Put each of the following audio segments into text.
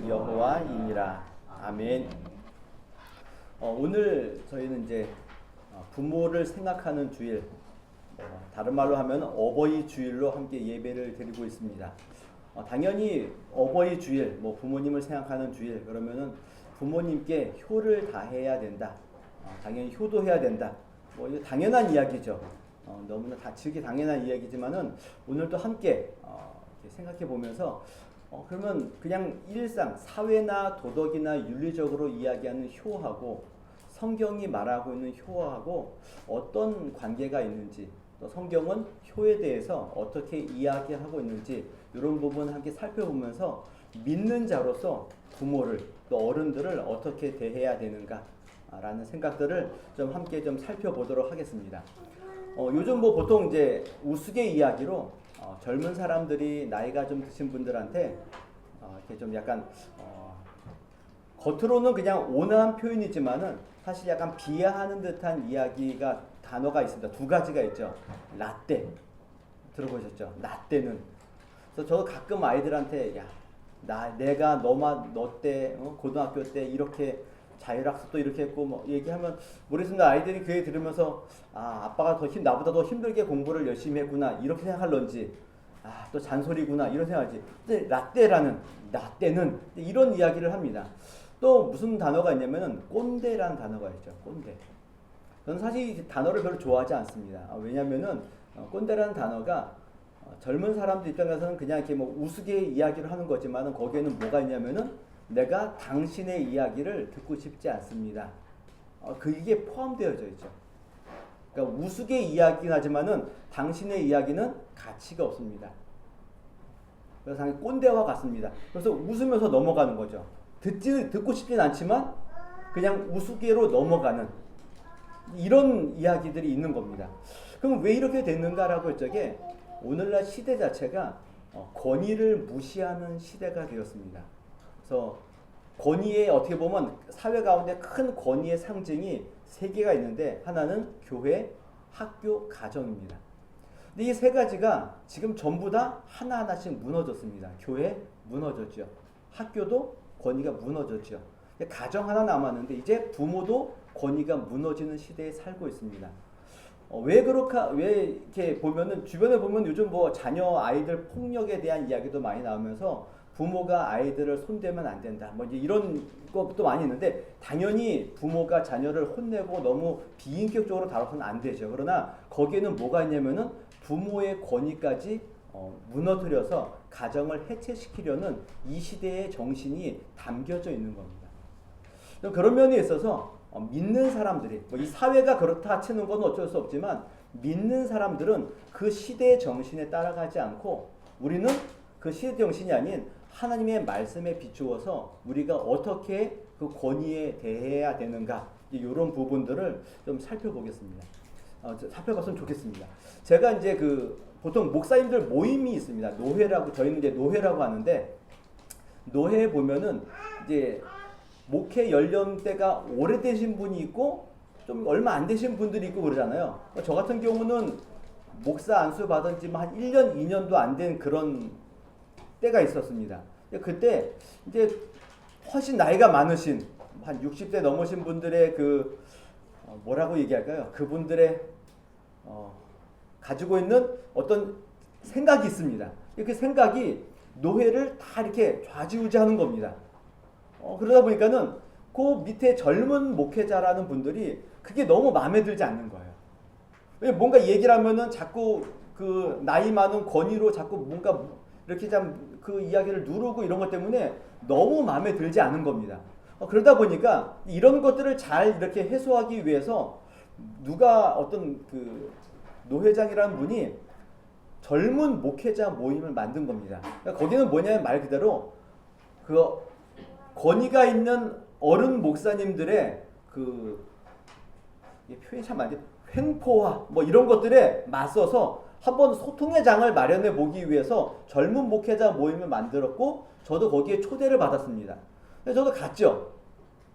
여호와이니라. 아멘. 오늘 저희는 이제 부모를 생각하는 주일, 다른 말로 하면 어버이 주일로 함께 예배를 드리고 있습니다. 당연히 어버이 주일, 부모님을 생각하는 주일 그러면은 부모님께 효를 다해야 된다. 당연히 효도해야 된다. 이거 당연한 이야기죠. 너무나 다치기 당연한 이야기지만은 오늘도 함께 생각해 보면서 그러면 그냥 일상, 사회나 도덕이나 윤리적으로 이야기하는 효하고 성경이 말하고 있는 효하고 어떤 관계가 있는지, 또 성경은 효에 대해서 어떻게 이야기하고 있는지 이런 부분 함께 살펴보면서 믿는 자로서 부모를 또 어른들을 어떻게 대해야 되는가 라는 생각들을 좀 함께 좀 살펴보도록 하겠습니다. 요즘 보통 이제 우스갯이야기로 젊은 사람들이 나이가 좀 드신 분들한테 이렇게 좀 약간 겉으로는 그냥 온화한 표현이지만은 사실 약간 비하하는 듯한 이야기가 단어가 있습니다. 두 가지가 있죠. 라떼 들어보셨죠? 라떼는. 그래서 저도 가끔 아이들한테 내가 너 때 고등학교 때 이렇게 자율학습도 이렇게 했고 얘기하면 모르겠습니다. 아이들이 그 얘기 들으면서 아빠가 나보다 더 힘들게 공부를 열심히 했구나 이렇게 생각할런지 또 잔소리구나 이런 생각하지. 근데 라떼는 이런 이야기를 합니다. 또 무슨 단어가 있냐면은 꼰대라는 단어가 있죠. 꼰대. 저는 사실 이 단어를 별로 좋아하지 않습니다. 왜냐면은 꼰대라는 단어가 젊은 사람들 입장에서는 그냥 이렇게 우스개 이야기를 하는 거지만은 거기에는 뭐가 있냐면은 내가 당신의 이야기를 듣고 싶지 않습니다. 이게 포함되어져 있죠. 그러니까 우스개 이야기는 하지만은 당신의 이야기는 가치가 없습니다. 그래서 당연히 꼰대와 같습니다. 그래서 웃으면서 넘어가는 거죠. 듣고 싶진 않지만 그냥 우스개로 넘어가는 이런 이야기들이 있는 겁니다. 그럼 왜 이렇게 됐는가라고 할 적에 오늘날 시대 자체가 권위를 무시하는 시대가 되었습니다. 그래서 권위에 어떻게 보면 사회 가운데 큰 권위의 상징이 세 개가 있는데 하나는 교회, 학교, 가정입니다. 근데 이 세 가지가 지금 전부 다 하나하나씩 무너졌습니다. 교회 무너졌죠. 학교도 권위가 무너졌죠. 가정 하나 남았는데 이제 부모도 권위가 무너지는 시대에 살고 있습니다. 왜 이렇게 보면은 주변에 보면 요즘 자녀 아이들 폭력에 대한 이야기도 많이 나오면서 부모가 아이들을 손대면 안 된다. 이제 이런 것도 많이 있는데 당연히 부모가 자녀를 혼내고 너무 비인격적으로 다뤄서는 안 되죠. 그러나 거기에는 뭐가 있냐면은 부모의 권위까지 무너뜨려서 가정을 해체시키려는 이 시대의 정신이 담겨져 있는 겁니다. 그런 면에 있어서 믿는 사람들이 이 사회가 그렇다 치는 건 어쩔 수 없지만 믿는 사람들은 그 시대의 정신에 따라가지 않고 우리는 그 시대 정신이 아닌 하나님의 말씀에 비추어서 우리가 어떻게 그 권위에 대해야 되는가 이런 부분들을 좀 살펴보겠습니다. 살펴봤으면 좋겠습니다. 제가 이제 보통 목사님들 모임이 있습니다. 노회라고 저희는 이제 노회라고 하는데 노회에 보면은 이제 목회 연령대가 오래되신 분이 있고 좀 얼마 안 되신 분들이 있고 그러잖아요. 저 같은 경우는 목사 안수 받은 지 한 1년, 2년도 안 된 그런 때가 있었습니다. 그때 이제 훨씬 나이가 많으신 한 60대 넘으신 분들의 뭐라고 얘기할까요? 그분들의 가지고 있는 어떤 생각이 있습니다. 그 생각이 노회를 다 이렇게 좌지우지하는 겁니다. 그러다 보니까는 그 밑에 젊은 목회자라는 분들이 그게 너무 마음에 들지 않는 거예요. 왜 뭔가 얘기를 하면은 자꾸 그 나이 많은 권위로 자꾸 뭔가 이렇게 그 이야기를 누르고 이런 것 때문에 너무 마음에 들지 않은 겁니다. 그러다 보니까 이런 것들을 잘 이렇게 해소하기 위해서 누가 어떤 노회장이라는 분이 젊은 목회자 모임을 만든 겁니다. 그러니까 거기는 뭐냐면 말 그대로 권위가 있는 어른 목사님들의 표현이 참 안 돼. 횡포와 이런 것들에 맞서서 한번 소통의 장을 마련해 보기 위해서 젊은 목회자 모임을 만들었고 저도 거기에 초대를 받았습니다. 그래서 저도 갔죠.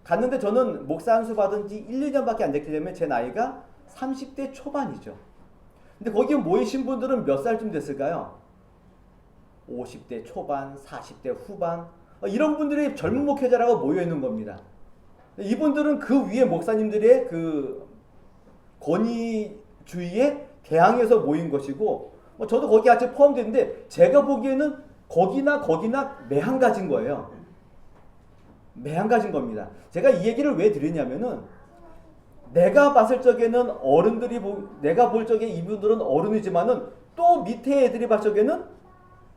갔는데 저는 목사 안수 받은 지 1, 2년밖에 안 됐기 때문에 제 나이가 30대 초반이죠. 근데 거기에 모이신 분들은 몇 살쯤 됐을까요? 50대 초반, 40대 후반. 이런 분들이 젊은 목회자라고 모여 있는 겁니다. 이분들은 그 위에 목사님들의 그 권위주의에 대항해서 모인 것이고, 저도 거기 같이 포함되는데 제가 보기에는 거기나 매한가지인 거예요. 매한가지인 겁니다. 제가 이 얘기를 왜 드리냐면은 내가 봤을 적에는 내가 볼 적에 이분들은 어른이지만은 또 밑에 애들이 봤을 적에는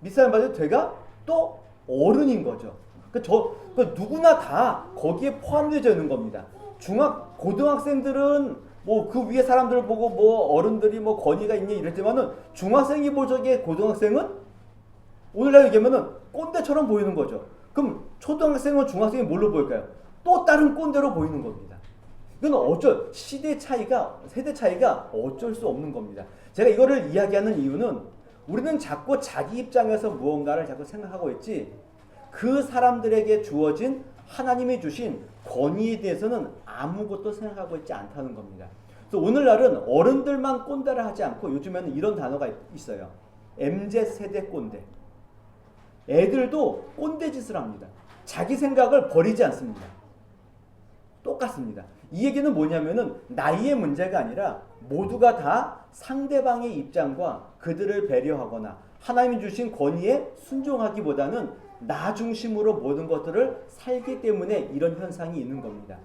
밑사람 봤을 때 제가 또 어른인 거죠. 누구나 다 거기에 포함되어 있는 겁니다. 고등학생들은 뭐 그 위에 사람들 보고 뭐 어른들이 뭐 권위가 있냐 이랬지만은 중학생이 볼 적에 고등학생은 오늘날 얘기하면은 꼰대처럼 보이는 거죠. 그럼 초등학생은 중학생이 뭘로 보일까요? 또 다른 꼰대로 보이는 겁니다. 이건 세대 차이가 어쩔 수 없는 겁니다. 제가 이거를 이야기하는 이유는 우리는 자꾸 자기 입장에서 무언가를 자꾸 생각하고 있지 그 사람들에게 주어진 하나님이 주신 권위에 대해서는 아무것도 생각하고 있지 않다는 겁니다. 그래서 오늘날은 어른들만 꼰대를 하지 않고 요즘에는 이런 단어가 있어요. MZ세대 꼰대. 애들도 꼰대 짓을 합니다. 자기 생각을 버리지 않습니다. 똑같습니다. 이 얘기는 뭐냐면은 나이의 문제가 아니라 모두가 다 상대방의 입장과 그들을 배려하거나 하나님이 주신 권위에 순종하기보다는 나 중심으로 모든 것들을 살기 때문에 이런 현상이 있는 겁니다.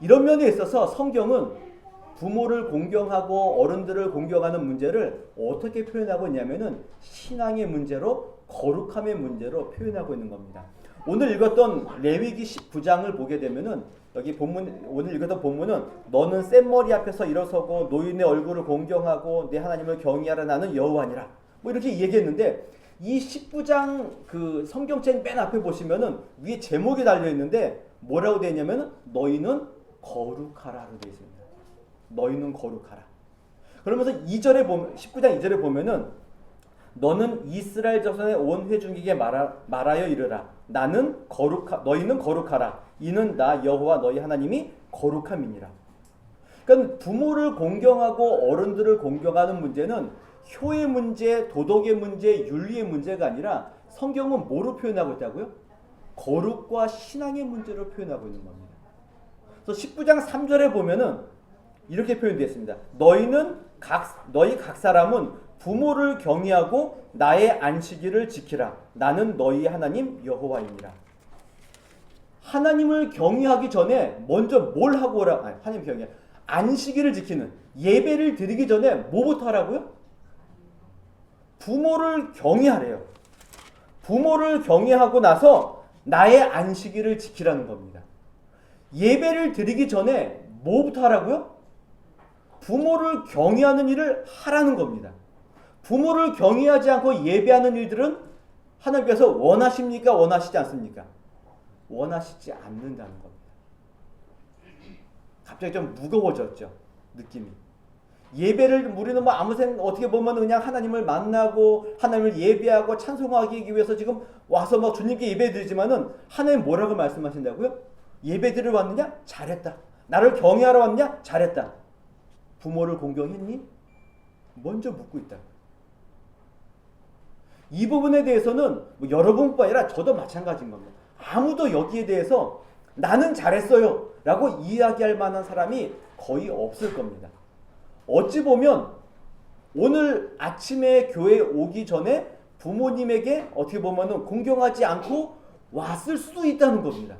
이런 면에 있어서 성경은 부모를 공경하고 어른들을 공경하는 문제를 어떻게 표현하고 있냐면은 신앙의 문제로 거룩함의 문제로 표현하고 있는 겁니다. 오늘 읽었던 레위기 19장을 보게 되면은 여기 오늘 읽었던 본문은 너는 센 머리 앞에서 일어서고 노인의 얼굴을 공경하고 내 하나님을 경외하라 나는 여호와니라 뭐 이렇게 얘기했는데 이 19장 그 성경책 맨 앞에 보시면은 위에 제목이 달려 있는데 뭐라고 되어 있냐면은 너희는 거룩하라로 되어 있습니다. 너희는 거룩하라. 그러면서 19장 2절에 보면은 너는 이스라엘 자손의 온 회중에게 말하여 이르라. 너희는 거룩하라. 이는 나 여호와 너희 하나님이 거룩함이니라. 그러니까 부모를 공경하고 어른들을 공경하는 문제는 효의 문제, 도덕의 문제, 윤리의 문제가 아니라 성경은 뭐로 표현하고 있다고요? 거룩과 신앙의 문제로 표현하고 있는 겁니다. 그래서 19장 3절에 보면은 이렇게 표현되어 있습니다. 너희 각 사람은 부모를 경외하고 나의 안식일을 지키라. 나는 너희 하나님 여호와이니라. 하나님을 경외하기 전에 먼저 뭘 하고 오라? 하나님 경외. 안식일을 지키는 예배를 드리기 전에 뭐부터 하라고요? 부모를 경외하래요. 부모를 경외하고 나서 나의 안식일을 지키라는 겁니다. 예배를 드리기 전에 뭐부터 하라고요? 부모를 경외하는 일을 하라는 겁니다. 부모를 경외하지 않고 예배하는 일들은 하나님께서 원하십니까? 원하시지 않습니까? 원하시지 않는다는 겁니다. 갑자기 좀 무거워졌죠. 느낌이. 예배를 우리는 뭐 어떻게 보면 그냥 하나님을 만나고 하나님을 예배하고 찬송하기 위해서 지금 와서 막 주님께 예배 드리지만은 하나님 뭐라고 말씀하신다고요? 예배 드리러 왔느냐? 잘했다. 나를 경외하러 왔느냐? 잘했다. 부모를 공경했니? 먼저 묻고 있다. 이 부분에 대해서는 뭐 여러분뿐 아니라 저도 마찬가지인 겁니다. 아무도 여기에 대해서 나는 잘했어요 라고 이야기할 만한 사람이 거의 없을 겁니다. 어찌 보면 오늘 아침에 교회 오기 전에 부모님에게 어떻게 보면 공경하지 않고 왔을 수도 있다는 겁니다.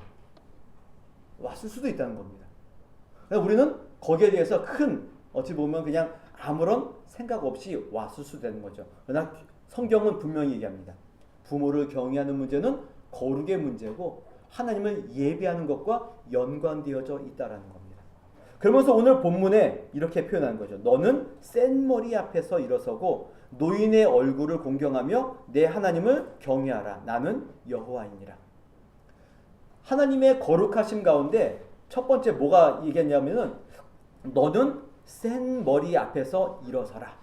왔을 수도 있다는 겁니다. 그래서 우리는 거기에 대해서 어찌 보면 그냥 아무런 생각 없이 왔을 수도 되는 거죠. 그러나 성경은 분명히 얘기합니다. 부모를 경외하는 문제는 거룩의 문제고 하나님을 예배하는 것과 연관되어져 있다라는 겁니다. 그러면서 오늘 본문에 이렇게 표현하는 거죠. 너는 센 머리 앞에서 일어서고 노인의 얼굴을 공경하며 내 하나님을 경외하라. 나는 여호와이니라. 하나님의 거룩하심 가운데 첫 번째 뭐가 얘기했냐면은 너는 센 머리 앞에서 일어서라.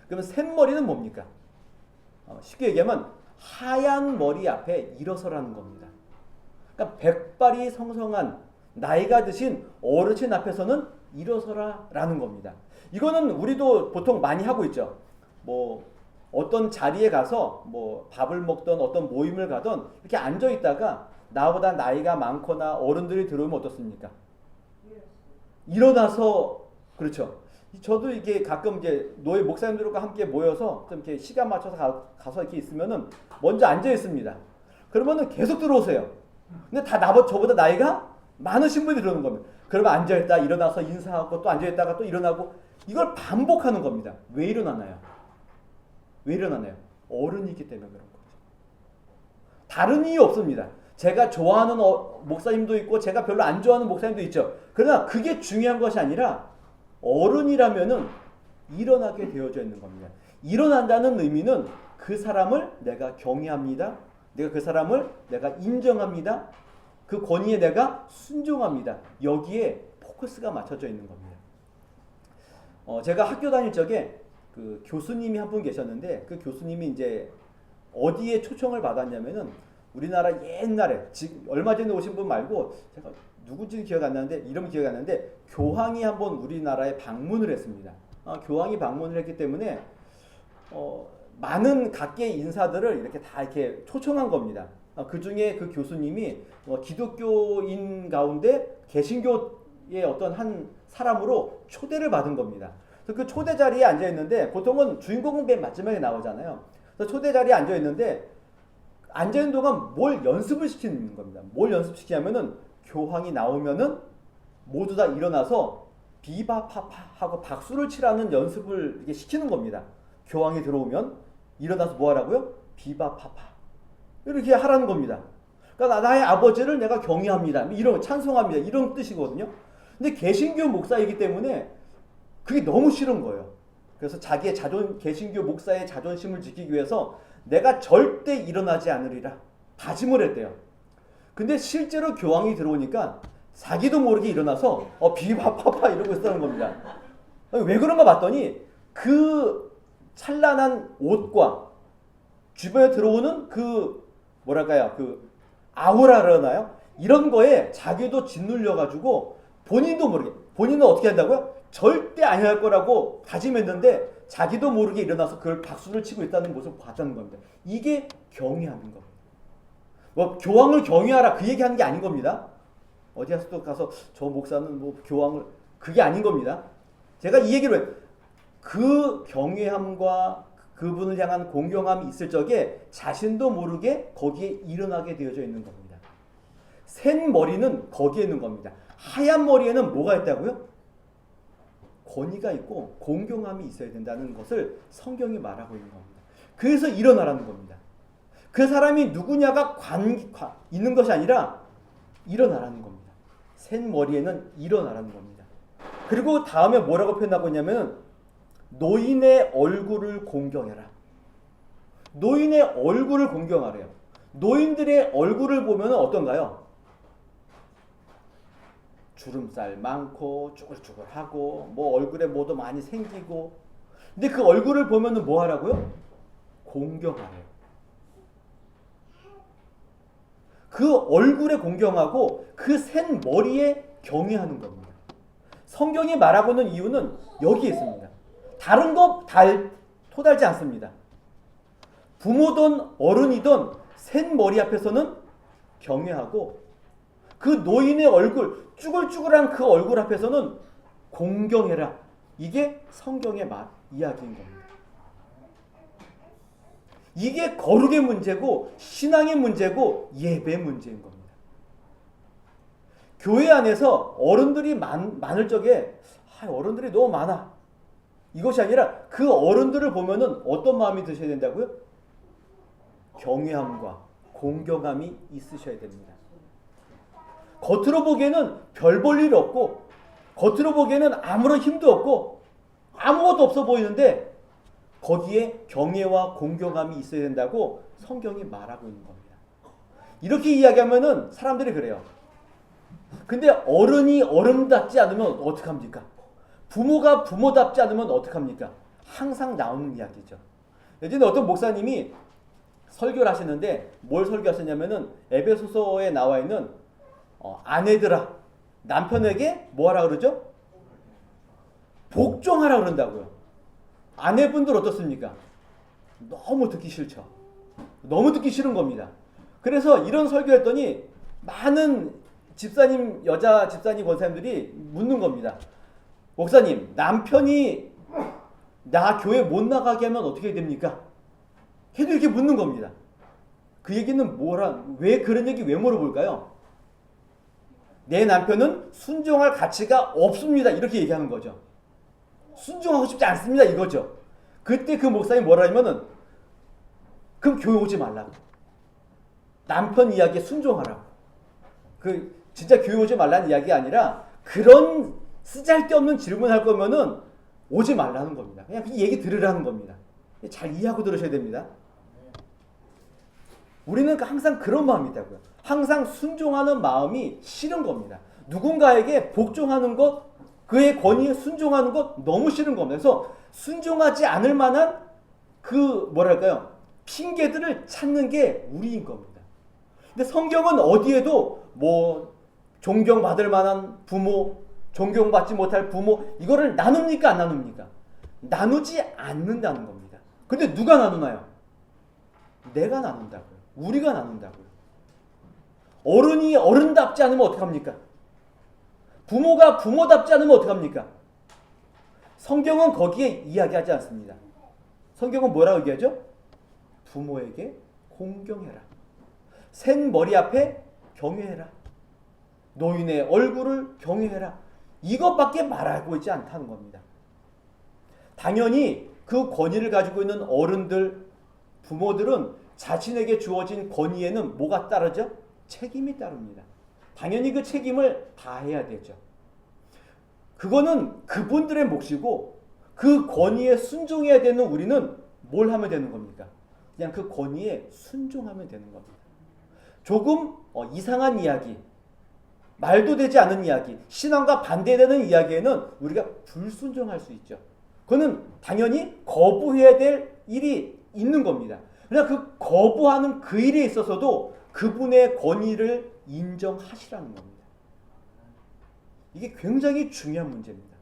그러면 센 머리는 뭡니까? 쉽게 얘기하면 하얀 머리 앞에 일어서라는 겁니다. 그러니까 백발이 성성한 나이가 드신 어르신 앞에서는 일어서라라는 겁니다. 이거는 우리도 보통 많이 하고 있죠. 뭐 어떤 자리에 가서 뭐 밥을 먹던 어떤 모임을 가던 이렇게 앉아 있다가 나보다 나이가 많거나 어른들이 들어오면 어떻습니까? 일어나서 그렇죠. 저도 이게 가끔 이제 노예 목사님들과 함께 모여서 좀 이렇게 시간 맞춰서 가서 이렇게 있으면은 먼저 앉아 있습니다. 그러면은 계속 들어오세요. 근데 다 저보다 나이가 많으신 분이 들어오는 겁니다. 그러면 앉아 있다 일어나서 인사하고 또 앉아 있다가 또 일어나고 이걸 반복하는 겁니다. 왜 일어나나요? 왜 일어나나요? 어른이기 때문에 그런 거죠. 다른 이유 없습니다. 제가 좋아하는 목사님도 있고 제가 별로 안 좋아하는 목사님도 있죠. 그러나 그게 중요한 것이 아니라 어른이라면은 일어나게 되어져 있는 겁니다. 일어난다는 의미는 그 사람을 내가 경외합니다. 내가 그 사람을 내가 인정합니다. 그 권위에 내가 순종합니다. 여기에 포커스가 맞춰져 있는 겁니다. 제가 학교 다닐 적에 그 교수님이 한 분 계셨는데 그 교수님이 이제 어디에 초청을 받았냐면은 우리나라 옛날에 얼마 전에 오신 분 말고 제가 누군지는 기억 안 나는데 이름은 기억이 안 나는데 교황이 한번 우리나라에 방문을 했습니다. 교황이 방문을 했기 때문에 많은 각계의 인사들을 이렇게 다 이렇게 초청한 겁니다. 그 중에 그 교수님이 기독교인 가운데 개신교의 어떤 한 사람으로 초대를 받은 겁니다. 그래서 그 초대 자리에 앉아 있는데 보통은 주인공은 맨 마지막에 나오잖아요. 그래서 초대 자리에 앉아 있는데 앉아 있는 동안 뭘 연습을 시키는 겁니다. 뭘 연습시키냐면은 교황이 나오면은 모두 다 일어나서 비바파파 하고 박수를 치라는 연습을 이렇게 시키는 겁니다. 교황이 들어오면 일어나서 뭐 하라고요? 비바파파 이렇게 하라는 겁니다. 그러니까 나의 아버지를 내가 경외합니다. 이런 찬송합니다. 이런 뜻이거든요. 근데 개신교 목사이기 때문에 그게 너무 싫은 거예요. 그래서 자기의 개신교 목사의 자존심을 지키기 위해서 내가 절대 일어나지 않으리라 다짐을 했대요. 근데 실제로 교황이 들어오니까 자기도 모르게 일어나서 비바파파 이러고 있었다는 겁니다. 왜 그런가 봤더니 그 찬란한 옷과 주변에 들어오는 그 뭐랄까요 그 아우라라나요? 이런 거에 자기도 짓눌려 가지고 본인도 모르게 본인은 어떻게 한다고요? 절대 안 할 거라고 다짐했는데 자기도 모르게 일어나서 그걸 박수를 치고 있다는 모습을 봤다는 겁니다. 이게 경외하는 겁니다. 뭐 교황을 경외하라 그 얘기하는 게 아닌 겁니다. 어디 가서 저 목사는 뭐 교황을 그게 아닌 겁니다. 제가 이 얘기를 왜 그 경외함과 그분을 향한 공경함이 있을 적에 자신도 모르게 거기에 일어나게 되어져 있는 겁니다. 센 머리는 거기에 있는 겁니다. 하얀 머리에는 뭐가 있다고요? 권위가 있고 공경함이 있어야 된다는 것을 성경이 말하고 있는 겁니다. 그래서 일어나라는 겁니다. 그 사람이 누구냐가 있는 것이 아니라 일어나라는 겁니다. 센 머리에는 일어나라는 겁니다. 그리고 다음에 뭐라고 표현하고 있냐면 노인의 얼굴을 공경해라. 노인의 얼굴을 공경하래요. 노인들의 얼굴을 보면 어떤가요? 주름살 많고 쭈글쭈글하고 뭐 얼굴에 뭐도 많이 생기고 근데 그 얼굴을 보면은 뭐 하라고요? 공경하래요. 그 얼굴에 공경하고 그 센 머리에 경외하는 겁니다. 성경이 말하고 있는 이유는 여기에 있습니다. 다른 거 토달지 않습니다. 부모든 어른이든 센 머리 앞에서는 경외하고 그 노인의 얼굴 쭈글쭈글한 그 얼굴 앞에서는 공경해라. 이게 성경의 이야기인 겁니다. 이게 거룩의 문제고 신앙의 문제고 예배의 문제인 겁니다. 교회 안에서 어른들이 많을 적에 어른들이 너무 많아. 이것이 아니라 그 어른들을 보면은 어떤 마음이 드셔야 된다고요? 경외함과 공경함이 있으셔야 됩니다. 겉으로 보기에는 별 볼 일 없고 겉으로 보기에는 아무런 힘도 없고 아무것도 없어 보이는데 거기에 경외와 공경함이 있어야 된다고 성경이 말하고 있는 겁니다. 이렇게 이야기하면은 사람들이 그래요. 근데 어른이 어른답지 않으면 어떡합니까? 부모가 부모답지 않으면 어떡합니까? 항상 나오는 이야기죠. 예전에 어떤 목사님이 설교를 하시는데 뭘 설교하셨냐면은 에베소서에 나와 있는 아내들아 남편에게 뭐 하라 그러죠? 복종하라 그런다고요. 아내분들 어떻습니까? 너무 듣기 싫죠. 너무 듣기 싫은 겁니다. 그래서 이런 설교했더니 많은 집사님, 여자 집사님 권사님들이 묻는 겁니다. 목사님, 남편이 나 교회 못 나가게 하면 어떻게 됩니까? 계속 이렇게 묻는 겁니다. 그 얘기는 왜 그런 얘기 왜 물어볼까요? 내 남편은 순종할 가치가 없습니다. 이렇게 얘기하는 거죠. 순종하고 싶지 않습니다. 이거죠. 그때 그 목사님이 뭐라 하면은 그럼 교회 오지 말라고. 남편 이야기에 순종하라고. 진짜 교회 오지 말라는 이야기가 아니라 그런 쓰잘데없는 질문할 거면은 오지 말라는 겁니다. 그냥 그 얘기 들으라는 겁니다. 잘 이해하고 들으셔야 됩니다. 우리는 항상 그런 마음이 있다고요. 항상 순종하는 마음이 싫은 겁니다. 누군가에게 복종하는 것, 그의 권위에 순종하는 것 너무 싫은 겁니다. 그래서 순종하지 않을 만한 핑계들을 찾는 게 우리인 겁니다. 근데 성경은 어디에도 존경받을 만한 부모, 존경받지 못할 부모, 이거를 나눕니까 안 나눕니까? 나누지 않는다는 겁니다. 근데 누가 나누나요? 내가 나눈다고요. 우리가 나눈다고요. 어른이 어른답지 않으면 어떡합니까? 부모가 부모답지 않으면 어떡합니까? 성경은 거기에 이야기하지 않습니다. 성경은 뭐라고 얘기하죠? 부모에게 공경해라. 센 머리 앞에 경외해라. 노인의 얼굴을 경외해라. 이것밖에 말하고 있지 않다는 겁니다. 당연히 그 권위를 가지고 있는 어른들, 부모들은 자신에게 주어진 권위에는 뭐가 따르죠? 책임이 따릅니다. 당연히 그 책임을 다해야 되죠. 그거는 그분들의 몫이고 그 권위에 순종해야 되는 우리는 뭘 하면 되는 겁니까? 그냥 그 권위에 순종하면 되는 겁니다. 조금 이상한 이야기, 말도 되지 않은 이야기, 신앙과 반대되는 이야기에는 우리가 불순종할 수 있죠. 그거는 당연히 거부해야 될 일이 있는 겁니다. 그러나 그 거부하는 그 일에 있어서도 그분의 권위를 인정하시라는 겁니다. 이게 굉장히 중요한 문제입니다.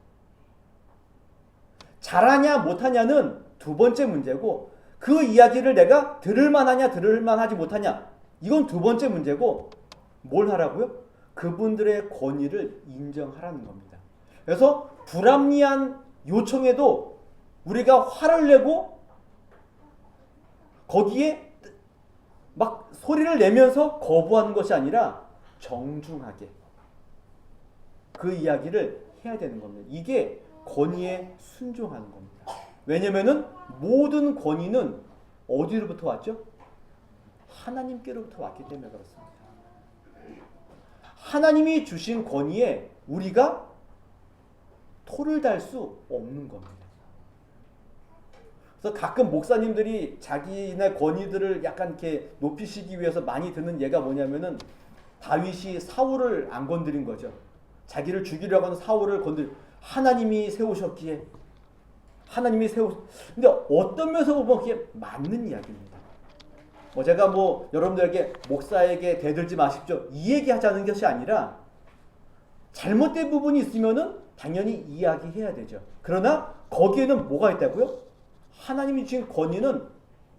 잘하냐 못하냐는 두 번째 문제고 그 이야기를 내가 들을만하냐 들을만하지 못하냐 이건 두 번째 문제고 뭘 하라고요? 그분들의 권위를 인정하라는 겁니다. 그래서 불합리한 요청에도 우리가 화를 내고 거기에 막 소리를 내면서 거부하는 것이 아니라 정중하게 그 이야기를 해야 되는 겁니다. 이게 권위에 순종하는 겁니다. 왜냐면은 모든 권위는 어디로부터 왔죠? 하나님께로부터 왔기 때문에 그렇습니다. 하나님이 주신 권위에 우리가 토를 달 수 없는 겁니다. 그래서 가끔 목사님들이 자기네 권위들을 약간 이렇게 높이시기 위해서 많이 드는 예가 뭐냐면은 다윗이 사울을 안 건드린 거죠. 자기를 죽이려고 하는 사울을 하나님이 세우셨기에 근데 어떤 면에서 보면 그게 맞는 이야기입니다. 제가 여러분들에게 목사에게 대들지 마십시오 이 얘기하자는 것이 아니라 잘못된 부분이 있으면은 당연히 이야기해야 되죠. 그러나 거기에는 뭐가 있다고요? 하나님이 주신 권위는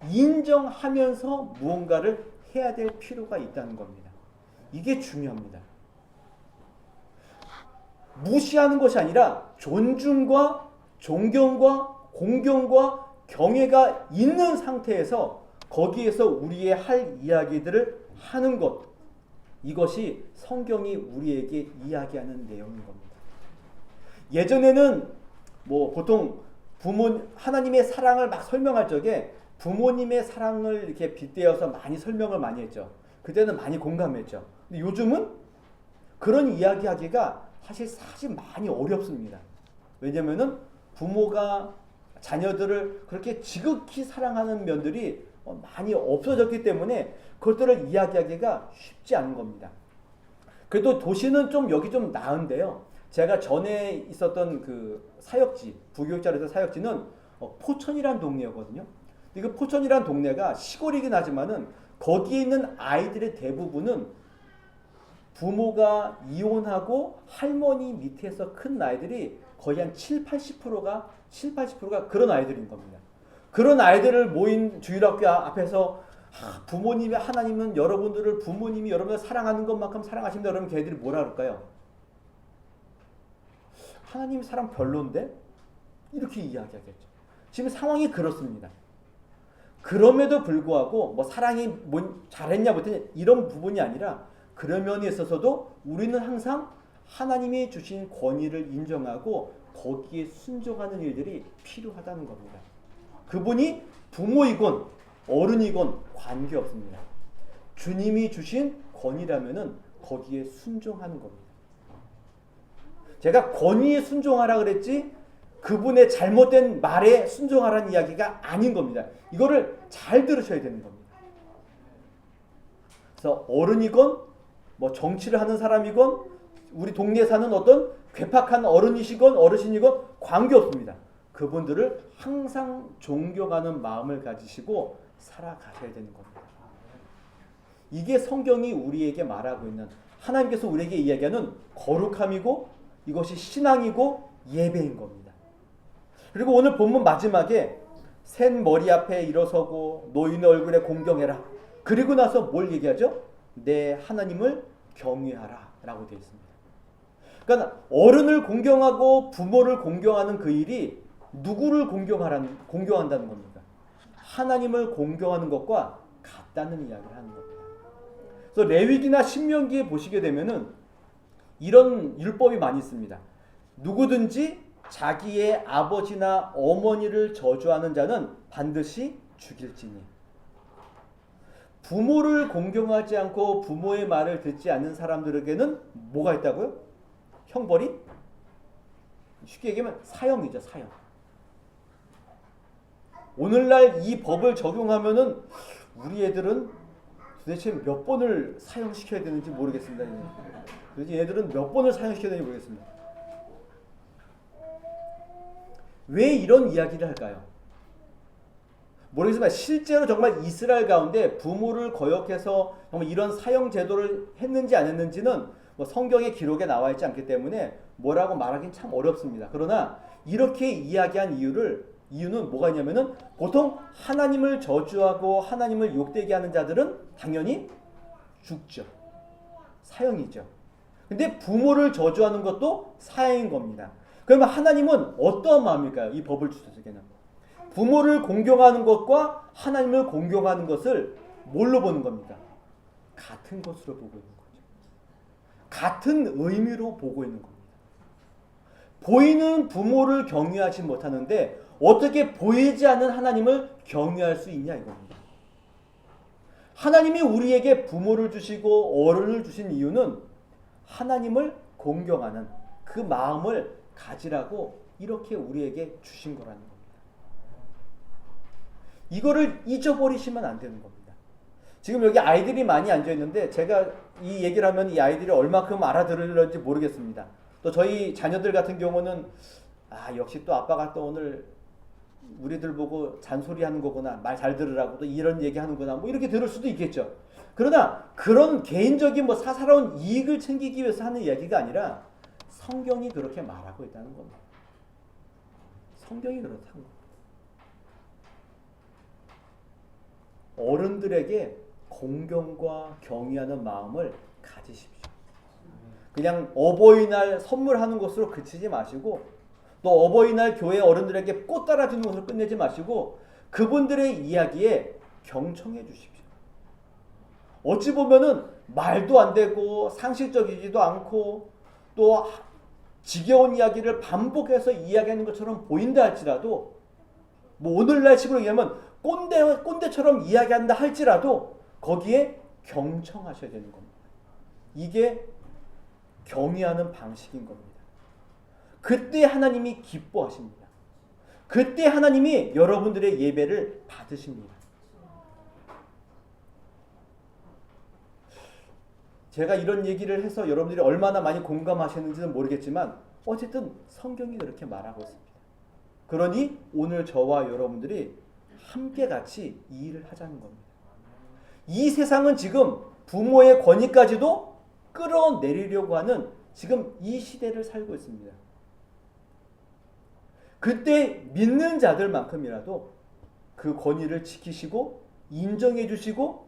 인정하면서 무언가를 해야 될 필요가 있다는 겁니다. 이게 중요합니다. 무시하는 것이 아니라 존중과 존경과 공경과 경외가 있는 상태에서 거기에서 우리의 할 이야기들을 하는 것, 이것이 성경이 우리에게 이야기하는 내용인 겁니다. 예전에는 보통 하나님의 사랑을 막 설명할 적에 부모님의 사랑을 이렇게 빗대어서 많이 설명을 많이 했죠. 그때는 많이 공감했죠. 근데 요즘은 그런 이야기하기가 사실 많이 어렵습니다. 왜냐면은 부모가 자녀들을 그렇게 지극히 사랑하는 면들이 많이 없어졌기 때문에 그것들을 이야기하기가 쉽지 않은 겁니다. 그래도 도시는 여기 좀 나은데요. 제가 전에 있었던 그 사역지, 부교육자로서 사역지는 포천이라는 동네였거든요. 근데 그 포천이라는 동네가 시골이긴 하지만은 거기에 있는 아이들의 대부분은 부모가 이혼하고 할머니 밑에서 큰 아이들이 거의 한 7, 80%가 그런 아이들인 겁니다. 그런 아이들을 모인 주일학교 앞에서 부모님이 하나님은 여러분들을 부모님이 여러분을 사랑하는 것만큼 사랑하신다. 그러면 걔들이 뭐라 그럴까요? 하나님 사랑 별론데? 이렇게 이야기하겠죠. 지금 상황이 그렇습니다. 그럼에도 불구하고 뭐 사랑이 잘했냐 못했냐 이런 부분이 아니라 그런 면에 있어서도 우리는 항상 하나님이 주신 권위를 인정하고 거기에 순종하는 일들이 필요하다는 겁니다. 그분이 부모이건 어른이건 관계없습니다. 주님이 주신 권위라면은 거기에 순종하는 겁니다. 제가 권위에 순종하라 그랬지 그분의 잘못된 말에 순종하라는 이야기가 아닌 겁니다. 이거를 잘 들으셔야 되는 겁니다. 그래서 어른이건 뭐 정치를 하는 사람이건 우리 동네에 사는 어떤 괴팍한 어른이시건 어르신이건 관계없습니다. 그분들을 항상 존경하는 마음을 가지시고 살아가셔야 되는 겁니다. 이게 성경이 우리에게 말하고 있는 하나님께서 우리에게 이야기하는 거룩함이고 이것이 신앙이고 예배인 겁니다. 그리고 오늘 본문 마지막에 센 머리 앞에 일어서고 노인의 얼굴에 공경해라. 그리고 나서 뭘 얘기하죠? 내 하나님을 경외하라 라고 되어 있습니다. 그러니까 어른을 공경하고 부모를 공경하는 그 일이 누구를 공경한다는 겁니까? 하나님을 공경하는 것과 같다는 이야기를 하는 겁니다. 그래서 레위기나 신명기에 보시게 되면은 이런 율법이 많이 있습니다. 누구든지 자기의 아버지나 어머니를 저주하는 자는 반드시 죽일지니. 부모를 공경하지 않고 부모의 말을 듣지 않는 사람들에게는 뭐가 있다고요? 형벌이? 쉽게 얘기하면 사형이죠, 사형. 오늘날 이 법을 적용하면은 우리 애들은 도대체 몇 번을 사형시켜야 되는지 모르겠습니다. 도대체 얘들은 몇 번을 사형시켜야 되는지 모르겠습니다. 왜 이런 이야기를 할까요? 모르겠지만 실제로 정말 이스라엘 가운데 부모를 거역해서 정말 이런 사형 제도를 했는지 안 했는지는 뭐 성경의 기록에 나와 있지 않기 때문에 뭐라고 말하기는 참 어렵습니다. 그러나 이렇게 이야기한 이유는 뭐가 있냐면은 보통 하나님을 저주하고 하나님을 욕되게 하는 자들은 당연히 죽죠. 사형이죠. 근데 부모를 저주하는 것도 사형인 겁니다. 그러면 하나님은 어떠한 마음일까요? 이 법을 주셔서는 부모를 공경하는 것과 하나님을 공경하는 것을 뭘로 보는 겁니까? 같은 것으로 보고 있는 거죠. 같은 의미로 보고 있는 겁니다. 보이는 부모를 경외하지 못하는데 어떻게 보이지 않는 하나님을 경외할 수 있냐 이겁니다. 하나님이 우리에게 부모를 주시고 어른을 주신 이유는 하나님을 공경하는 그 마음을 가지라고 이렇게 우리에게 주신 거라는 겁니다. 이거를 잊어버리시면 안 되는 겁니다. 지금 여기 아이들이 많이 앉아있는데 제가 이 얘기를 하면 이 아이들이 얼마큼 알아들을지 모르겠습니다. 또 저희 자녀들 같은 경우는 역시 또 아빠가 또 오늘 우리들 보고 잔소리하는 거구나, 말 잘 들으라고 또 이런 얘기 하는구나, 뭐 이렇게 들을 수도 있겠죠. 그러나 그런 개인적인 뭐 사사로운 이익을 챙기기 위해서 하는 이야기가 아니라 성경이 그렇게 말하고 있다는 겁니다. 성경이 그렇다는 겁니다. 어른들에게 공경과 경외하는 마음을 가지십시오. 그냥 어버이날 선물하는 것으로 그치지 마시고 또 어버이날 교회 어른들에게 꽃 따라주는 것으로 끝내지 마시고 그분들의 이야기에 경청해 주십시오. 어찌 보면은 말도 안 되고 상식적이지도 않고 또 지겨운 이야기를 반복해서 이야기하는 것처럼 보인다 할지라도 뭐 오늘날 식으로 얘기하면 꼰대처럼 이야기한다 할지라도 거기에 경청하셔야 되는 겁니다. 이게 경외하는 방식인 겁니다. 그때 하나님이 기뻐하십니다. 그때 하나님이 여러분들의 예배를 받으십니다. 제가 이런 얘기를 해서 여러분들이 얼마나 많이 공감하셨는지는 모르겠지만 어쨌든 성경이 그렇게 말하고 있습니다. 그러니 오늘 저와 여러분들이 함께 같이 이 일을 하자는 겁니다. 이 세상은 지금 부모의 권위까지도 끌어내리려고 하는 지금 이 시대를 살고 있습니다. 그때 믿는 자들만큼이라도 그 권위를 지키시고 인정해 주시고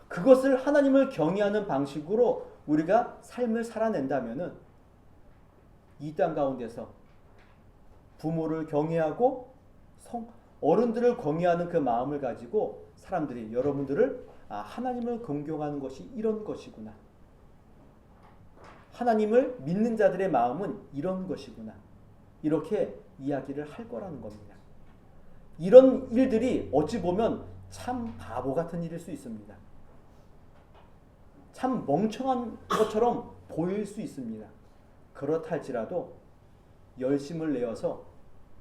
그것을 하나님을 경외하는 방식으로 우리가 삶을 살아낸다면은 이 땅 가운데서 부모를 경외하고 어른들을 경외하는 그 마음을 가지고 사람들이 여러분들을 하나님을 공경하는 것이 이런 것이구나. 하나님을 믿는 자들의 마음은 이런 것이구나. 이렇게 이야기를 할 거라는 겁니다. 이런 일들이 어찌 보면 참 바보 같은 일일 수 있습니다. 참 멍청한 것처럼 보일 수 있습니다. 그렇다 할지라도 열심을 내어서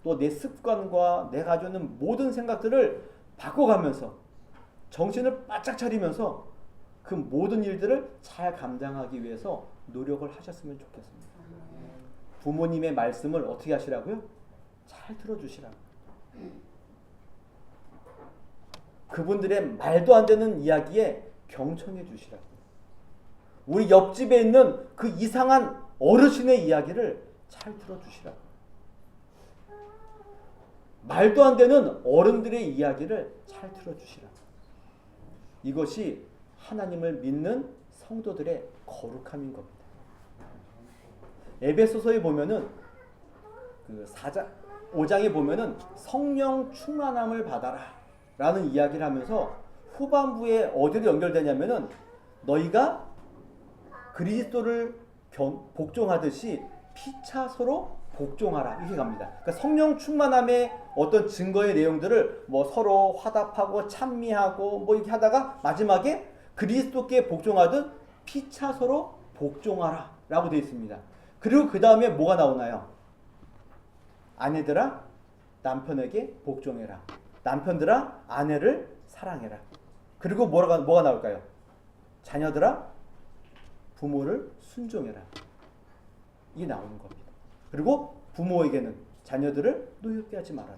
또 내 습관과 내가 가지고 있는 모든 생각들을 바꿔가면서 정신을 바짝 차리면서 그 모든 일들을 잘 감당하기 위해서 노력을 하셨으면 좋겠습니다. 부모님의 말씀을 어떻게 하시라고요? 잘 들어주시라고. 그분들의 말도 안 되는 이야기에 경청해 주시라고. 우리 옆집에 있는 그 이상한 어르신의 이야기를 잘 들어주시라고. 말도 안 되는 어른들의 이야기를 잘 들어주시라고. 이것이 하나님을 믿는 성도들의 거룩함인 겁니다. 에베소서에 보면은 그 5장에 보면은 성령 충만함을 받아라 라는 이야기를 하면서 후반부에 어디로 연결되냐면은 너희가 그리스도를 복종하듯이 피차 서로 복종하라 이렇게 갑니다. 그러니까 성령 충만함의 어떤 증거의 내용들을 뭐 서로 화답하고 찬미하고 뭐 이렇게 하다가 마지막에 그리스도께 복종하듯 피차 서로 복종하라 라고 되어 있습니다. 그리고 그 다음에 뭐가 나오나요? 아내들아 남편에게 복종해라. 남편들아 아내를 사랑해라. 그리고 뭐가 나올까요? 자녀들아 부모를 순종해라. 이게 나오는 겁니다. 그리고 부모에게는 자녀들을 노엽게 하지 말아라.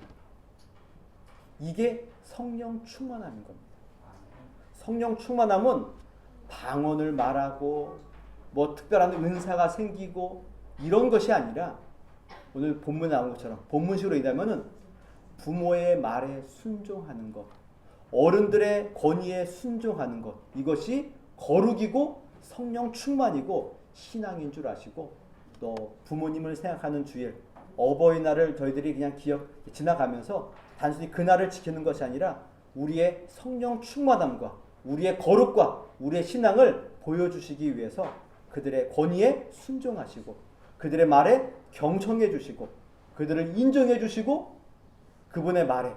이게 성령 충만함인 겁니다. 성령 충만함은 방언을 말하고 뭐 특별한 은사가 생기고 이런 것이 아니라 오늘 본문에 나온 것처럼 본문식으로 얘기하면은 부모의 말에 순종하는 것, 어른들의 권위에 순종하는 것, 이것이 거룩이고 성령 충만이고 신앙인 줄 아시고 또 부모님을 생각하는 주일 어버이날을 저희들이 그냥 지나가면서 단순히 그날을 지키는 것이 아니라 우리의 성령 충만함과 우리의 거룩과 우리의 신앙을 보여주시기 위해서 그들의 권위에 순종하시고 그들의 말에 경청해 주시고 그들을 인정해 주시고 그분의 말에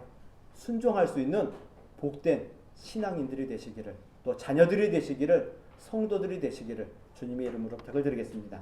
순종할 수 있는 복된 신앙인들이 되시기를 또 자녀들이 되시기를 성도들이 되시기를 주님의 이름으로 부탁을 드리겠습니다.